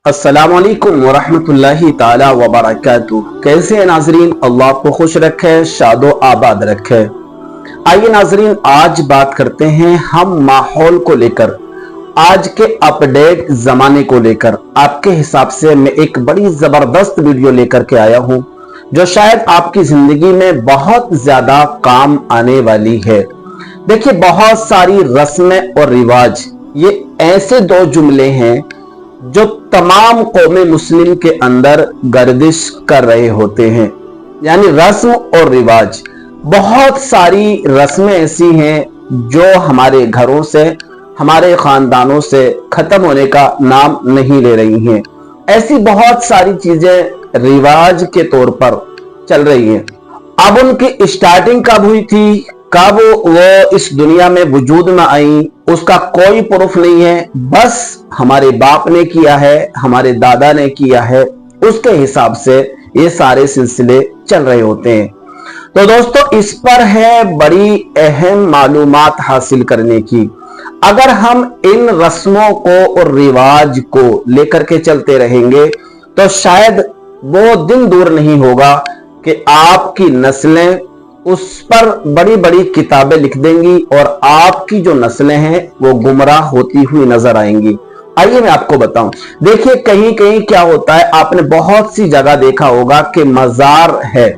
अस्सलामुअलैकुम वरहमतुल्लाहि ताला वबरकातुहू। कैसे हैं नाजरीन? अल्लाह आपको खुश रखे, शादो आबाद रखे। आइए नाजरीन, आज बात करते हैं हम माहौल को लेकर, आज के अपडेट जमाने को लेकर। आपके हिसाब से मैं एक बड़ी जबरदस्त वीडियो लेकर के आया हूं जो शायद आपकी जिंदगी में बहुत ज्यादा काम आने वाली है। देखिए, बहुत सारी रस्में और रिवाज, ये ऐसे दो जुमले हैं जो तमाम कौमे मुस्लिम के अंदर गर्दिश कर रहे होते हैं। यानी रस्म और रिवाज, बहुत सारी रस्में ऐसी हैं जो हमारे घरों से, हमारे खानदानों से खत्म होने का नाम नहीं ले रही हैं। ऐसी बहुत सारी चीजें रिवाज के तौर पर चल रही हैं। अब उनकी स्टार्टिंग कब हुई थी, कब वो इस दुनिया में वजूद में आई, उसका कोई प्रूफ नहीं है। बस हमारे बाप ने किया है, हमारे दादा ने किया है, उसके हिसाब से ये सारे सिलसिले चल रहे होते हैं। तो दोस्तों, इस पर है बड़ी अहम मालूमात हासिल करने की। अगर हम इन रस्मों को और रिवाज को लेकर के चलते रहेंगे तो शायद वो दिन दूर नहीं होगा कि आपकी नस्लें उस पर बड़ी बड़ी किताबें लिख देंगी और आपकी जो नस्लें हैं वो गुमराह होती हुई नजर आएंगी। आइए मैं आपको बताऊं। देखिए, कहीं कहीं क्या होता है, आपने बहुत सी जगह देखा होगा कि मजार है,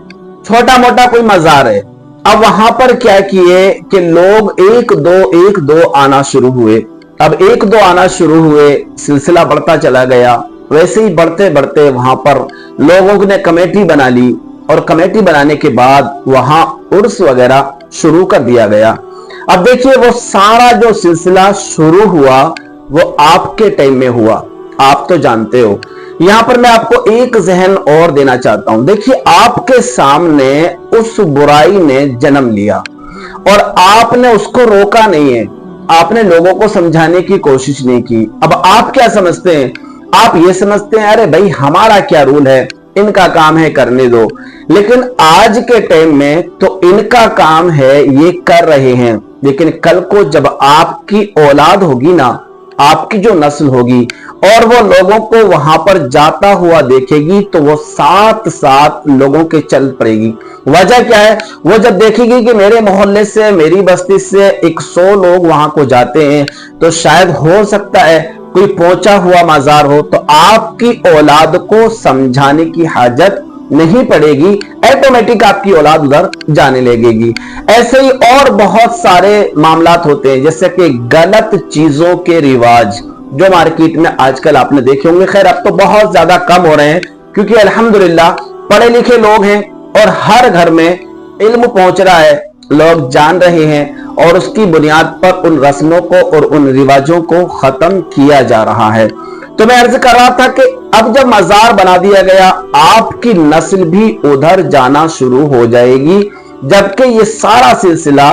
छोटा मोटा कोई मजार है। अब वहां पर क्या किए कि लोग एक दो आना शुरू हुए। अब एक दो आना शुरू हुए, सिलसिला बढ़ता चला गया। वैसे ही बढ़ते बढ़ते वहां पर लोगों ने कमेटी बना ली और कमेटी बनाने के बाद वहां उर्स वगैरह शुरू कर दिया गया। अब देखिए, वो सारा जो सिलसिला शुरू हुआ वो आपके टाइम में हुआ, आप तो जानते हो। यहां पर मैं आपको एक जहन और देना चाहता हूं। देखिए, आपके सामने उस बुराई ने जन्म लिया और आपने उसको रोका नहीं है, आपने लोगों को समझाने की कोशिश नहीं की। अब आप क्या समझते हैं? आप ये समझते हैं अरे भाई हमारा क्या रूल है, इनका काम है करने दो। लेकिन आज के टाइम में तो इनका काम है, ये कर रहे हैं। लेकिन कल को जब आपकी औलाद होगी ना, आपकी जो नस्ल होगी और वो लोगों को वहां पर जाता हुआ देखेगी तो वो साथ साथ लोगों के चल पड़ेगी। वजह क्या है? वो जब देखेगी कि मेरे मोहल्ले से, मेरी बस्ती से 100 लोग वहां को जाते हैं तो शायद हो सकता है कोई पहुंचा हुआ मजार हो, तो आपकी औलाद को समझाने की हाजत नहीं पड़ेगी, ऑटोमेटिक आपकी औलाद उधर जाने लगेगी। ऐसे ही और बहुत सारे मामलात होते हैं, जैसे कि गलत चीजों के रिवाज जो मार्केट में आजकल आपने देखे होंगे। खैर, अब तो बहुत ज्यादा कम हो रहे हैं क्योंकि अल्हम्दुलिल्लाह पढ़े लिखे लोग हैं और हर घर में इल्म पहुंच रहा है, लोग जान रहे हैं और उसकी बुनियाद पर उन रस्मों को और उन रिवाजों को खत्म किया जा रहा है। तो मैं अर्ज कर रहा था कि अब जब मजार बना दिया गया, आपकी नस्ल भी उधर जाना शुरू हो जाएगी, जबकि ये सारा सिलसिला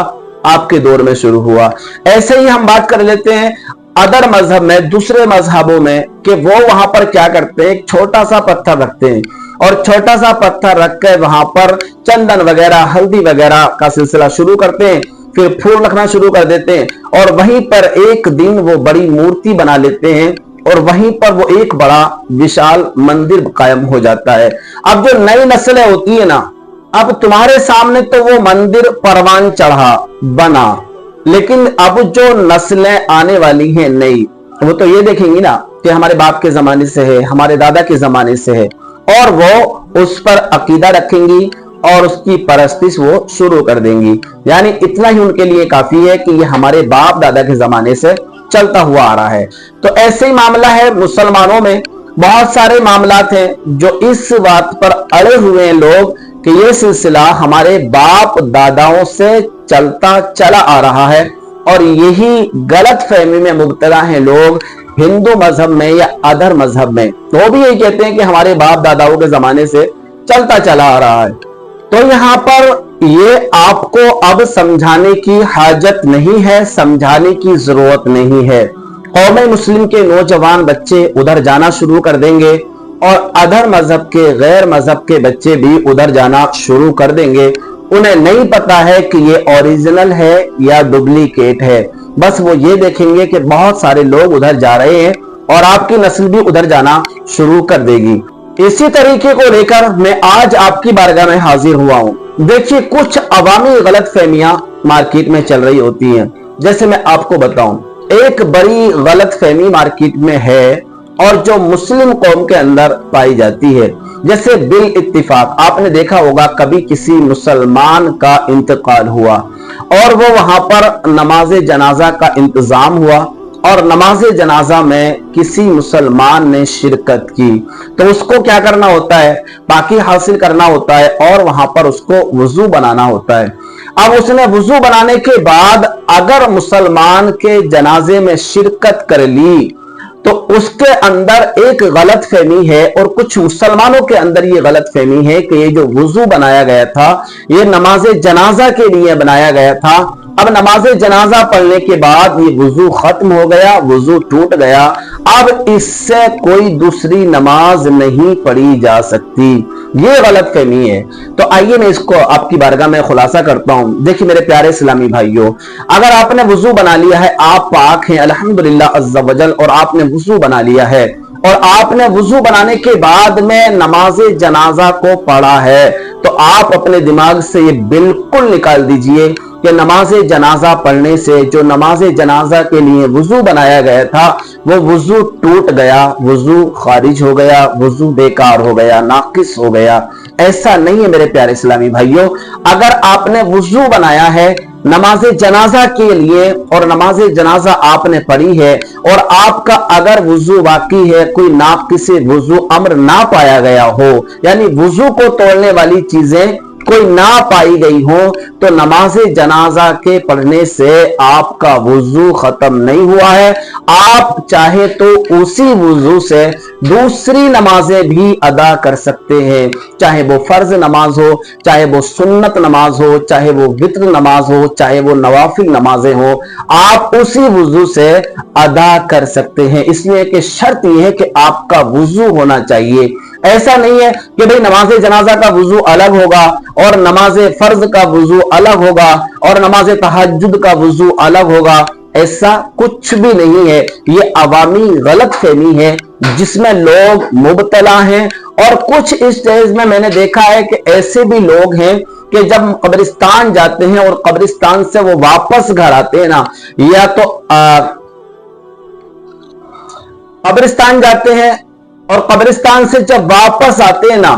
आपके दौर में शुरू हुआ। ऐसे ही हम बात कर लेते हैं अदर मजहब में, दूसरे मजहबों में, कि वो वहां पर क्या करते हैं, एक छोटा सा पत्थर रखते हैं और छोटा सा पत्थर रख कर वहां पर चंदन वगैरह, हल्दी वगैरह का सिलसिला शुरू करते हैं, फिर फूल रखना शुरू कर देते हैं और वहीं पर एक दिन वो बड़ी मूर्ति बना लेते हैं और वहीं पर वो एक बड़ा विशाल मंदिर कायम हो जाता है। अब जो नई नस्लें होती है ना, अब तुम्हारे सामने तो वो मंदिर परवान चढ़ा बना, लेकिन अब जो नस्लें आने वाली हैं नई, वो तो ये देखेंगी ना कि हमारे बाप के जमाने से है, हमारे दादा के जमाने से है, और वो उस पर अकीदा रखेंगी और उसकी परस्तिश वो शुरू कर देंगी। यानी इतना ही उनके लिए काफी है कि ये हमारे बाप दादा के जमाने से चलता हुआ आ रहा है। तो ऐसे ही मामला है मुसलमानों में, बहुत सारे मामलात हैं जो इस बात पर अड़े हुए हैं लोग कि ये सिलसिला हमारे बाप दादाओं से चलता चला आ रहा है और यही गलत फहमी में मुब्तला हैं लोग हिंदू मजहब में या अदर मजहब में। वो भी यही कहते हैं कि हमारे बाप दादाओं के जमाने से चलता चला आ रहा है। तो यहाँ पर ये आपको अब समझाने की हाजत नहीं है, समझाने की जरूरत नहीं है। कौमे मुस्लिम के नौजवान बच्चे उधर जाना शुरू कर देंगे और अदर मजहब के, गैर मजहब के बच्चे भी उधर जाना शुरू कर देंगे। उन्हें नहीं पता है कि ये ओरिजिनल है या डुप्लीकेट है, बस वो ये देखेंगे कि बहुत सारे लोग उधर जा रहे हैं और आपकी नस्ल भी उधर जाना शुरू कर देगी। इसी तरीके को लेकर मैं आज आपकी बारगाह में हाजिर हुआ हूं। देखिए, कुछ अवामी गलत फहमियां मार्केट में चल रही होती हैं। जैसे मैं आपको बताऊं, एक बड़ी गलत फहमी मार्केट में है और जो मुस्लिम कौम के अंदर पाई जाती है। जैसे बिल इत्तिफाक आपने देखा होगा, कभी किसी मुसलमान का इंतकाल हुआ और वो वहां पर नमाज जनाजा का इंतजाम हुआ और नमाज जनाजा में किसी मुसलमान ने शिरकत की, तो उसको क्या करना होता है, पाकी हासिल करना होता है और वहां पर उसको वुजू बनाना होता है। अब उसने वुजू बनाने के बाद अगर मुसलमान के जनाजे में शिरकत कर ली तो उसके अंदर एक गलत फहमी है और कुछ मुसलमानों के अंदर ये गलत फहमी है कि ये जो वुजू बनाया गया था ये नमाज जनाजा के लिए बनाया गया था। अब नमाज जनाजा पढ़ने के बाद ये वुजू खत्म हो गया, वुजू टूट गया, अब इससे कोई दूसरी नमाज नहीं पढ़ी जा सकती। ये गलत फहमी है। तो आइए मैं इसको आपकी बारगाह में खुलासा करता हूं। देखिए मेरे प्यारे इस्लामी भाइयों, अगर आपने वुजू बना लिया है, आप पाक हैं अल्हम्दुलिल्लाह अज़्ज़ा वजल, और आपने वुजू बना लिया है और आपने वुजू बनाने के बाद में नमाज जनाजा को पढ़ा है, तो आप अपने दिमाग से ये बिल्कुल निकाल दीजिए कि नमाज जनाजा पढ़ने से जो नमाज जनाजा के लिए वुजू बनाया गया था वो वुजू टूट गया, वुजू खारिज हो गया, वुजू बेकार हो गया, नाकिस हो गया। ऐसा नहीं है मेरे प्यारे इस्लामी भाइयों। अगर आपने वुजू बनाया है नमाज जनाजा के लिए और नमाज जनाजा आपने पढ़ी है और आपका अगर वुजू बाकी है, कोई नाकिस वुजू अम्र ना पाया गया हो, यानी वुजू को तोड़ने वाली चीजें कोई ना पाई गई हो, तो नमाज जनाजा के पढ़ने से आपका वुजू खत्म नहीं हुआ है। आप चाहे तो उसी वुजू से दूसरी नमाजें भी अदा कर सकते हैं, चाहे वो फर्ज नमाज हो, चाहे वो सुन्नत नमाज हो, चाहे वो वित्र नमाज हो, चाहे वो नवाफिल नमाजें हो, आप उसी वुजू से अदा कर सकते हैं। इसलिए कि शर्त यह है कि आपका वुजू होना चाहिए। ऐसा नहीं है कि भाई नमाज जनाजा का वुजू अलग होगा और नमाज फर्ज का वुजू अलग होगा और नमाज तहज्जुद का वुजू अलग होगा। ऐसा कुछ भी नहीं है। ये अवामी गलत फहमी है जिसमें लोग मुबतला हैं। और कुछ इस स्टेज में मैंने देखा है कि ऐसे भी लोग हैं कि जब कब्रिस्तान जाते हैं और कब्रिस्तान से वो वापस घर आते हैं ना, या तो कब्रिस्तान जाते हैं और कब्रिस्तान से जब वापस आते हैं ना,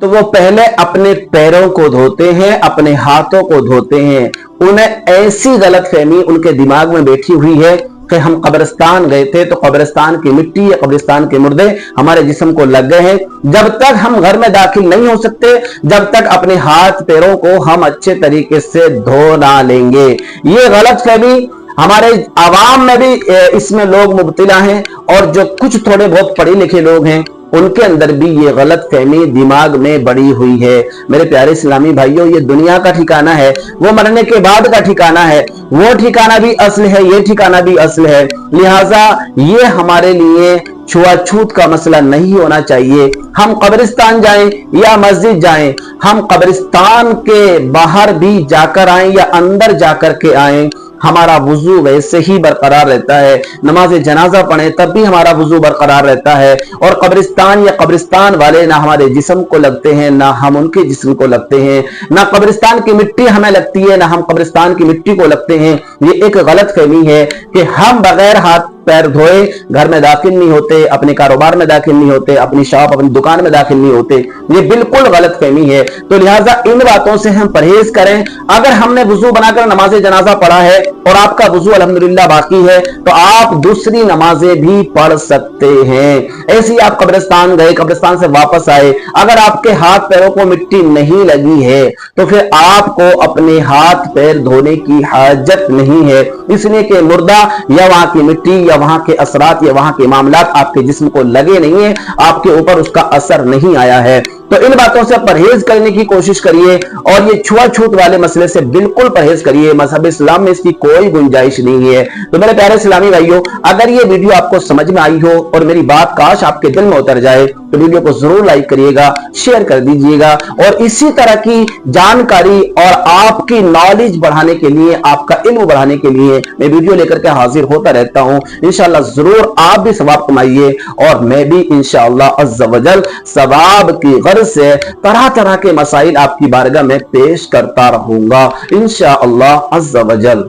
तो वो पहले अपने पैरों को धोते हैं, अपने हाथों को धोते हैं। उन्हें ऐसी गलतफहमी उनके दिमाग में बैठी हुई है कि हम कब्रिस्तान गए थे तो कब्रिस्तान की मिट्टी या कब्रिस्तान के मुर्दे हमारे जिस्म को लग गए हैं। जब तक हम घर में दाखिल नहीं हो सकते, जब तक अपने हाथ पैरों को हम अच्छे तरीके से धो ना लेंगे। ये गलतफहमी हमारे आवाम में भी इसमें लोग मुब्तिला हैं और जो कुछ थोड़े बहुत पढ़े लिखे लोग हैं उनके अंदर भी ये गलत फहमी दिमाग में बड़ी हुई है। मेरे प्यारे इस्लामी भाइयों, ये दुनिया का ठिकाना है, वो मरने के बाद का ठिकाना है, वो ठिकाना भी असल है, ये ठिकाना भी असल है। लिहाजा ये हमारे लिए छुआछूत का मसला नहीं होना चाहिए। हम कब्रिस्तान जाएं या मस्जिद जाएं, हम कब्रिस्तान के बाहर भी जाकर आएं या अंदर जाकर के आएं, हमारा वुजू वैसे ही बरकरार रहता है। नमाज जनाजा पढ़े तब भी हमारा वुजू बरकरार रहता है। और कब्रिस्तान या कब्रिस्तान वाले ना हमारे जिस्म को लगते हैं, ना हम उनके जिस्म को लगते हैं, ना कब्रिस्तान की मिट्टी हमें लगती है, ना हम कब्रिस्तान की मिट्टी को लगते हैं। ये एक गलत फहमी है कि हम बगैर हाथ पैर धोए घर में दाखिल नहीं होते, अपने कारोबार में दाखिल नहीं होते, अपनी शॉप अपनी दुकान में दाखिल नहीं होते। ये बिल्कुल गलत फहमी है। तो लिहाजा इन बातों से हम परहेज करें। अगर हमने वुजू बनाकर नमाज जनाजा पढ़ा है और आपका वुजू अल्हम्दुलिल्लाह बाकी है, तो आप दूसरी नमाजें भी पढ़ सकते हैं। ऐसे ही आप कब्रिस्तान गए, कब्रिस्तान से वापस आए, अगर आपके हाथ पैरों को मिट्टी नहीं लगी है तो फिर आपको अपने हाथ पैर धोने की हाजत नहीं है, इसलिए कि मुर्दा या वहां की मिट्टी या वहां के असरात या वहां के मामलात आपके जिस्म को लगे नहीं है, आपके ऊपर उसका असर नहीं आया है। तो इन बातों से परहेज करने की कोशिश करिए और ये छुआछूत वाले मसले से बिल्कुल परहेज करिए। मजहब इस्लाम में इसकी कोई गुंजाइश नहीं है। तो मेरे प्यारे इस्लामी भाइयों, अगर ये वीडियो आपको समझ में आई हो और मेरी बात काश आपके दिल में उतर जाए तो वीडियो को जरूर लाइक करिएगा, शेयर कर दीजिएगा। और इसी तरह की जानकारी और आपकी नॉलेज बढ़ाने के लिए, आपका इल्म बढ़ाने के लिए मैं वीडियो लेकर के हाजिर होता रहता हूं। इंशाअल्लाह जरूर आप भी सवाब कमाइए और मैं भी इंशाअल्लाह अज़्ज़ वजल सवाब की गर्ज से तरह तरह के मसाइल आपकी बारगाह में पेश करता रहूंगा इंशाअल्लाह अज़्ज़ वजल।